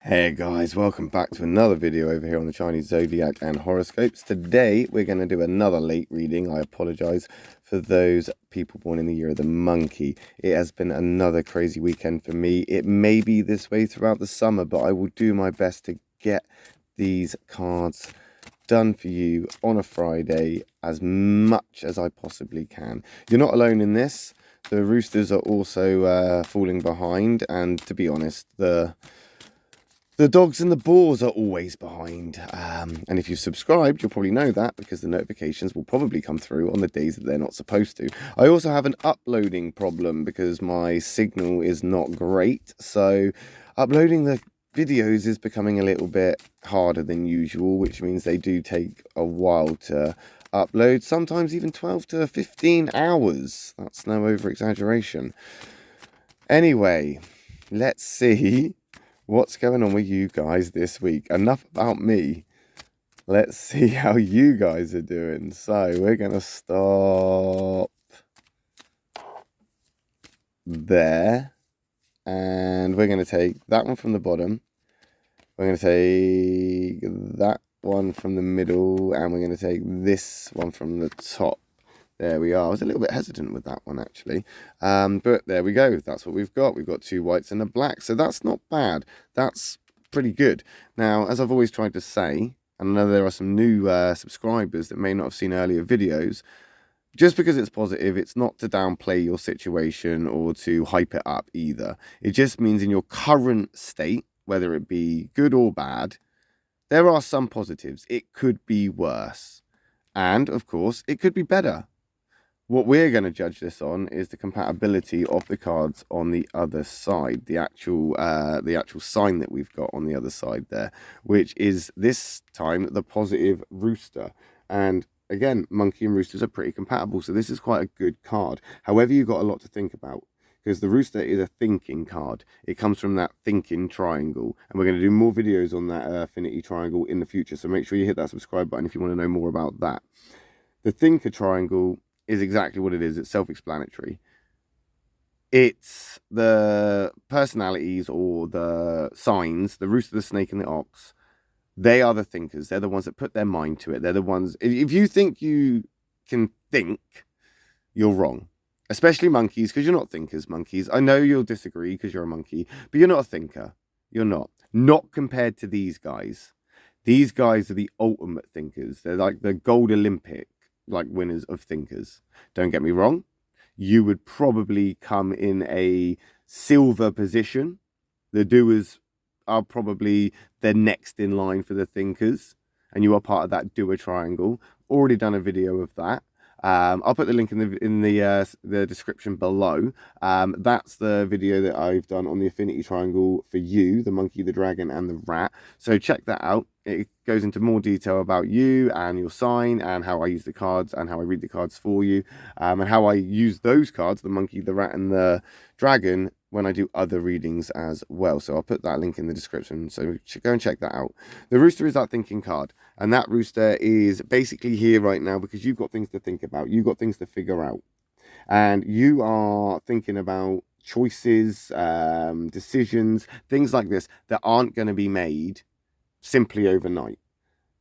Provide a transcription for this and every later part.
Hey guys, welcome back to another video over here on the Chinese Zodiac and horoscopes. Today we're going to do another late reading. I apologize for those people born in the year of the monkey. It has been another crazy weekend for me. It may be this way throughout the summer, but I will do my best to get these cards done for you on a Friday as much as I possibly can. You're not alone in this. The roosters are also falling behind, and to be honest, the dogs and the boars are always behind. And if you've subscribed, you'll probably know that because the notifications will probably come through on the days that they're not supposed to. I also have an uploading problem because my signal is not great. So uploading the videos is becoming a little bit harder than usual, which means they do take a while to upload. Sometimes even 12 to 15 hours. That's no over exaggeration. Anyway, let's see what's going on with you guys this week. Enough about me. Let's see how you guys are doing. So we're going to stop there. And we're going to take that one from the bottom. We're going to take that one from the middle. And we're going to take this one from the top. There we are. I was a little bit hesitant with that one, actually. But there we go. That's what we've got. We've got two whites and a black. So that's not bad. That's pretty good. Now, as I've always tried to say, and I know there are some new subscribers that may not have seen earlier videos, just because it's positive, it's not to downplay your situation or to hype it up either. It just means in your current state, whether it be good or bad, there are some positives. It could be worse. And, of course, it could be better. What we're going to judge this on is the compatibility of the cards on the other side, the actual sign that we've got on the other side there, which is this time the positive rooster. And again, monkey and roosters are pretty compatible, so this is quite a good card. However, you've got a lot to think about, because the rooster is a thinking card. It comes from that thinking triangle, and we're going to do more videos on that affinity triangle in the future, so make sure you hit that subscribe button if you want to know more about that. The thinker triangle is exactly what it is. It's self-explanatory. It's the personalities or the signs, the rooster, the snake, and the ox. They are the thinkers. They're the ones that put their mind to it. They're the ones, if you think you can think, you're wrong. Especially monkeys, because you're not thinkers, monkeys. I know you'll disagree because you're a monkey, but you're not a thinker. You're not. Not compared to these guys. These guys are the ultimate thinkers. They're like the gold Olympic winners of thinkers. Don't get me wrong, you would probably come in a silver position. The doers are probably the next in line for the thinkers, and you are part of that doer triangle. Already done a video of that. I'll put the link in the description below. That's the video that I've done on the affinity triangle for you, the monkey, the dragon, and the rat. So check that out. It goes into more detail about you and your sign and how I use the cards and how I read the cards for you, and how I use those cards, the monkey, the rat, and the dragon, when I do other readings as well. So I'll put that link in the description, so go and check that out. The rooster is that thinking card, and that rooster is basically here right now because you've got things to think about, you've got things to figure out, and you are thinking about choices, decisions, things like this that aren't going to be made simply overnight.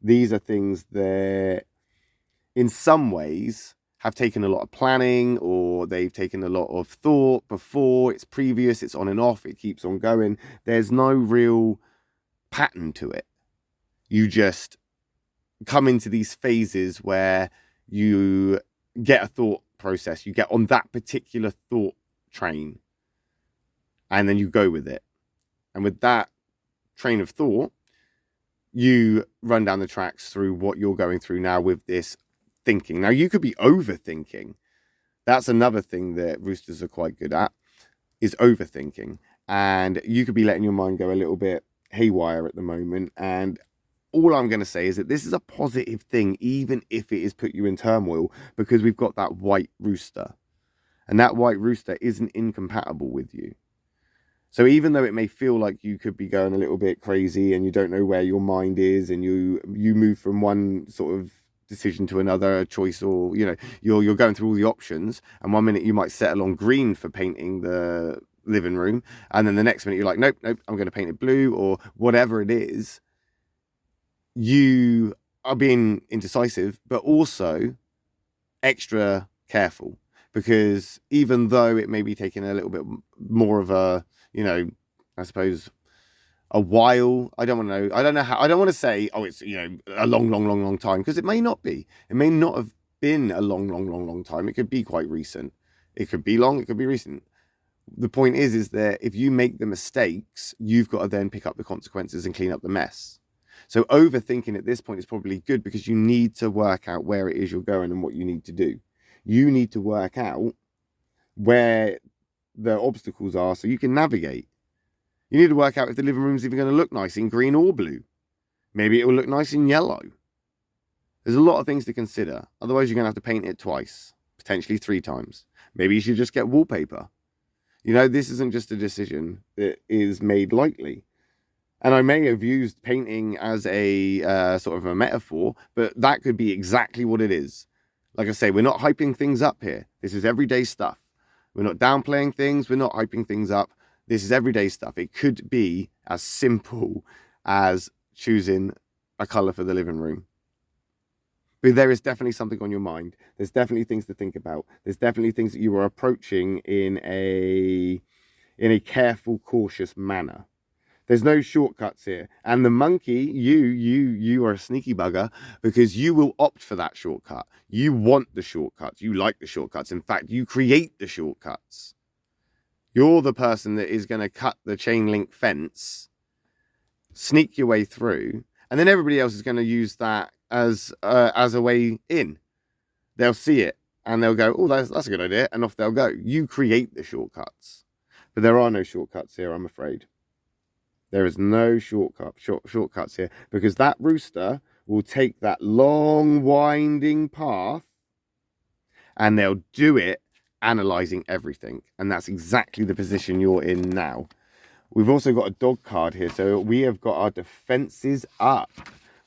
These are things that in some ways have taken a lot of planning, or they've taken a lot of thought before. It's previous, it's on and off, it keeps on going. There's no real pattern to it. You just come into these phases where you get a thought process, you get on that particular thought train, and then you go with it. And with that train of thought, you run down the tracks through what you're going through now with this thinking. Now, you could be overthinking. That's another thing that roosters are quite good at, is overthinking. And you could be letting your mind go a little bit haywire at the moment. And all I'm going to say is that this is a positive thing, even if it has put you in turmoil, because we've got that white rooster. And that white rooster isn't incompatible with you. So even though it may feel like you could be going a little bit crazy and you don't know where your mind is, and you move from one sort of decision to another choice, or you're going through all the options, and one minute you might settle on green for painting the living room, and then the next minute you're like, nope, I'm going to paint it blue, or whatever it is. You are being indecisive, but also extra careful, because even though it may be taking a little bit more of a, I suppose, a while, I don't want to say, oh, it's, a long time, because it may not be. It may not have been a long time. It could be quite recent. It could be long, it could be recent. The point is that if you make the mistakes, you've got to then pick up the consequences and clean up the mess. So overthinking at this point is probably good, because you need to work out where it is you're going and what you need to do. You need to work out where the obstacles are so you can navigate. You need to work out if the living room's even going to look nice in green or blue. Maybe it will look nice in yellow. There's a lot of things to consider. Otherwise, you're going to have to paint it twice, potentially 3 times. Maybe you should just get wallpaper. This isn't just a decision that is made lightly. And I may have used painting as a sort of a metaphor, but that could be exactly what it is. Like I say, we're not hyping things up here. This is everyday stuff. We're not downplaying things. We're not hyping things up. This is everyday stuff. It could be as simple as choosing a colour for the living room. But there is definitely something on your mind. There's definitely things to think about. There's definitely things that you are approaching in a careful, cautious manner. There's no shortcuts here. And the monkey, you are a sneaky bugger, because you will opt for that shortcut. You want the shortcuts. You like the shortcuts. In fact, you create the shortcuts. You're the person that is going to cut the chain link fence, sneak your way through, and then everybody else is going to use that as a way in. They'll see it and they'll go, oh, that's a good idea, and off they'll go. You create the shortcuts. But there are no shortcuts here, I'm afraid. There is no shortcuts here, because that rooster will take that long, winding path, and they'll do it analysing everything. And that's exactly the position you're in now. We've also got a dog card here, so we have got our defences up.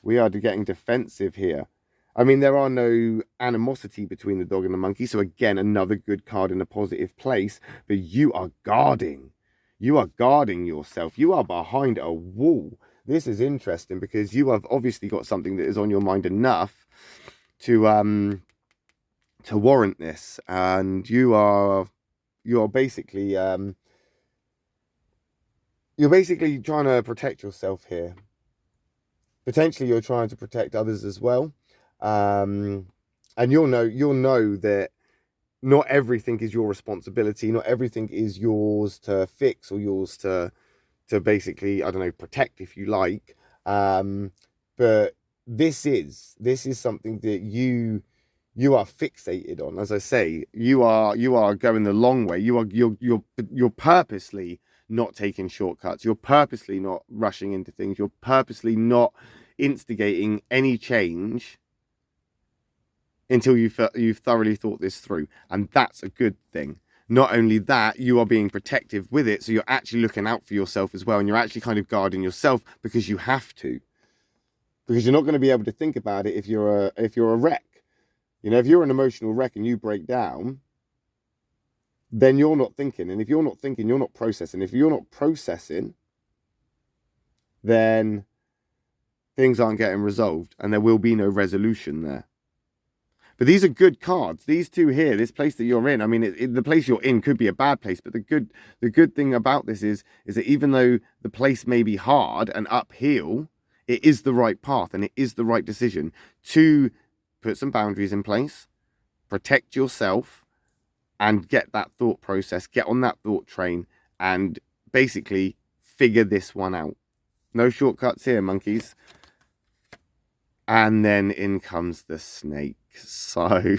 We are getting defensive here. I mean, there are no animosity between the dog and the monkey, so again, another good card in a positive place, but you are guarding. You are guarding yourself. You are behind a wall. This is interesting, because you have obviously got something that is on your mind enough to warrant this, and you are basically trying to protect yourself here. Potentially, you're trying to protect others as well, and you'll know that not everything is your responsibility. Not everything is yours to fix, or yours to basically, I don't know, protect, if you like. But this is something that you are fixated on. As I say, you are going the long way. You're purposely not taking shortcuts. You're purposely not rushing into things. You're purposely not instigating any change until you've thoroughly thought this through. And that's a good thing. Not only that, you are being protective with it, so you're actually looking out for yourself as well, and you're actually kind of guarding yourself, because you have to. Because you're not going to be able to think about it if you're a wreck. If you're an emotional wreck and you break down, then you're not thinking. And if you're not thinking, you're not processing. If you're not processing, then things aren't getting resolved, and there will be no resolution there. But these are good cards. These two here, this place that you're in, I mean, the place you're in could be a bad place, but the good thing about this is that even though the place may be hard and uphill, it is the right path, and it is the right decision to put some boundaries in place, protect yourself, and get that thought process, get on that thought train, and basically figure this one out. No shortcuts here, monkeys. And then in comes the snake. So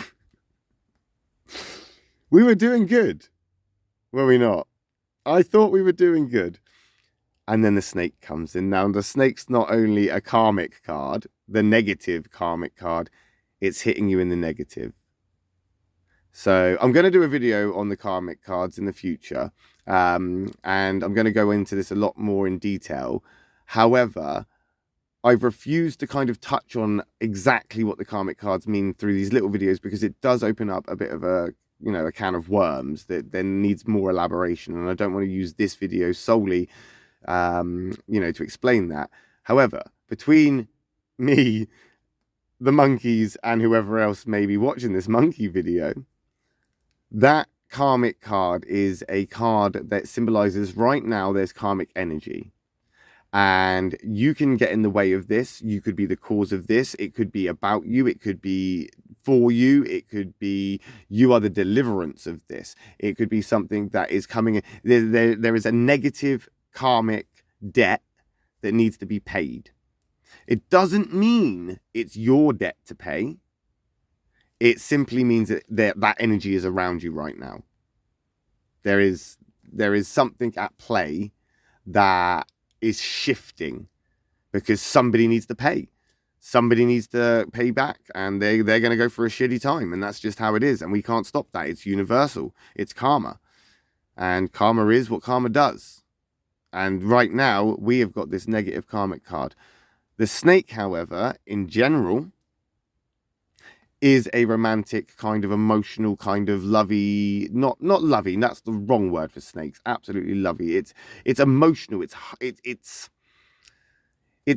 we were doing good, were we not? I thought we were doing good. And then the snake comes in. Now, the snake's not only a karmic card, the negative karmic card, it's hitting you in the negative. So I'm going to do a video on the karmic cards in the future. And I'm going to go into this a lot more in detail. However, I've refused to kind of touch on exactly what the karmic cards mean through these little videos, because it does open up a bit of a you know, a can of worms that then needs more elaboration, and I don't want to use this video solely, you know, to explain that. However, between me, the monkeys, and whoever else may be watching this monkey video, that karmic card is a card that symbolizes right now there's karmic energy. And you can get in the way of this. You could be the cause of this. It could be about you. It could be for you. It could be you are the deliverance of this. It could be something that is coming. There is a negative karmic debt that needs to be paid. It doesn't mean it's your debt to pay. It simply means that energy is around you right now. There is something at play that is shifting because somebody needs to pay. Somebody needs to pay back, and they're going to go for a shitty time, and that's just how it is, and we can't stop that. It's universal. It's karma, and karma is what karma does. And right now, we have got this negative karmic card. The snake, however, in general, is a romantic, kind of emotional, kind of lovey, not lovey, that's the wrong word for snakes, absolutely lovey. It's emotional, it's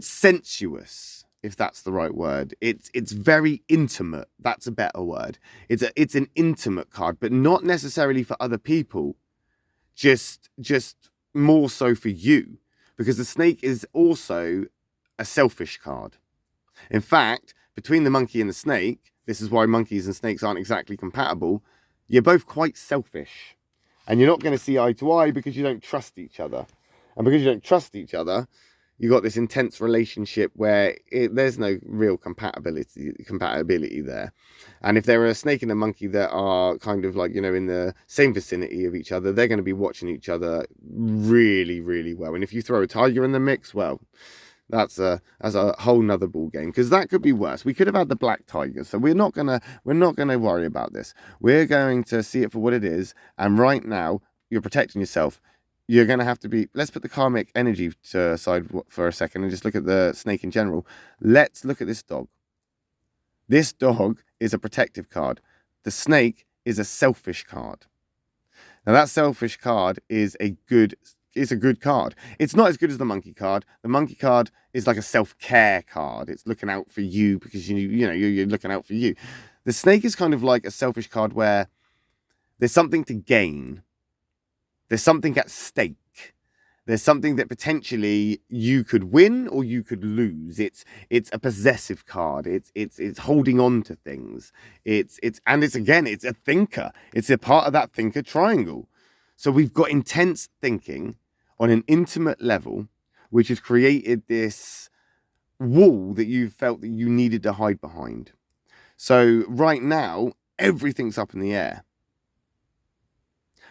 sensuous, if that's the right word. It's very intimate, that's a better word. It's an intimate card, but not necessarily for other people, just more so for you, because the snake is also a selfish card. In fact, between the monkey and the snake, this is why monkeys and snakes aren't exactly compatible, you're both quite selfish. And you're not going to see eye to eye because you don't trust each other. And because you don't trust each other, you've got this intense relationship where there's no real compatibility there. And if there are a snake and a monkey that are kind of like, you know, in the same vicinity of each other, they're going to be watching each other really, really well. And if you throw a tiger in the mix, well, that's a whole nother ball game, because that could be worse. We could have had the black tiger, so we're not gonna worry about this. We're going to see it for what it is, and right now you're protecting yourself. You're going to have to be. Let's put the karmic energy to aside for a second and just look at the snake in general. Let's look at this dog. This dog is a protective card. The snake is a selfish card. Now that selfish card is a good card. It's not as good as the monkey card. The monkey card is like a self-care card. It's looking out for you because you're looking out for you. The snake is kind of like a selfish card where there's something to gain. There's something at stake. There's something that potentially you could win or you could lose. It's a possessive card. It's holding on to things. It's a thinker. It's a part of that thinker triangle. So we've got intense thinking on an intimate level, which has created this wall that you felt that you needed to hide behind. So right now, everything's up in the air.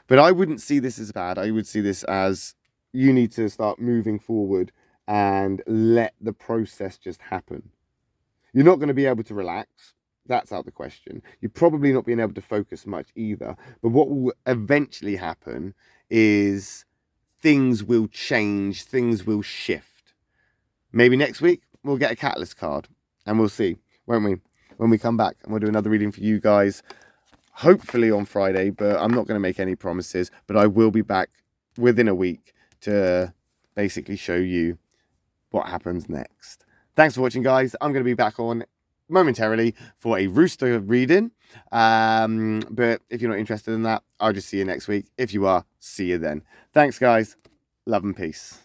But I wouldn't see this as bad. I would see this as you need to start moving forward and let the process just happen. You're not going to be able to relax. That's out of the question. You're probably not being able to focus much either. But what will eventually happen is things will change, things will shift. Maybe next week we'll get a catalyst card and we'll see, won't we? When we come back, and we'll do another reading for you guys, hopefully on Friday, but I'm not going to make any promises, but I will be back within a week to basically show you what happens next. Thanks for watching, guys. I'm going to be back on momentarily for a rooster reading, but if you're not interested in that, I'll just see you next week. If you are, see you then. Thanks, guys. Love and peace.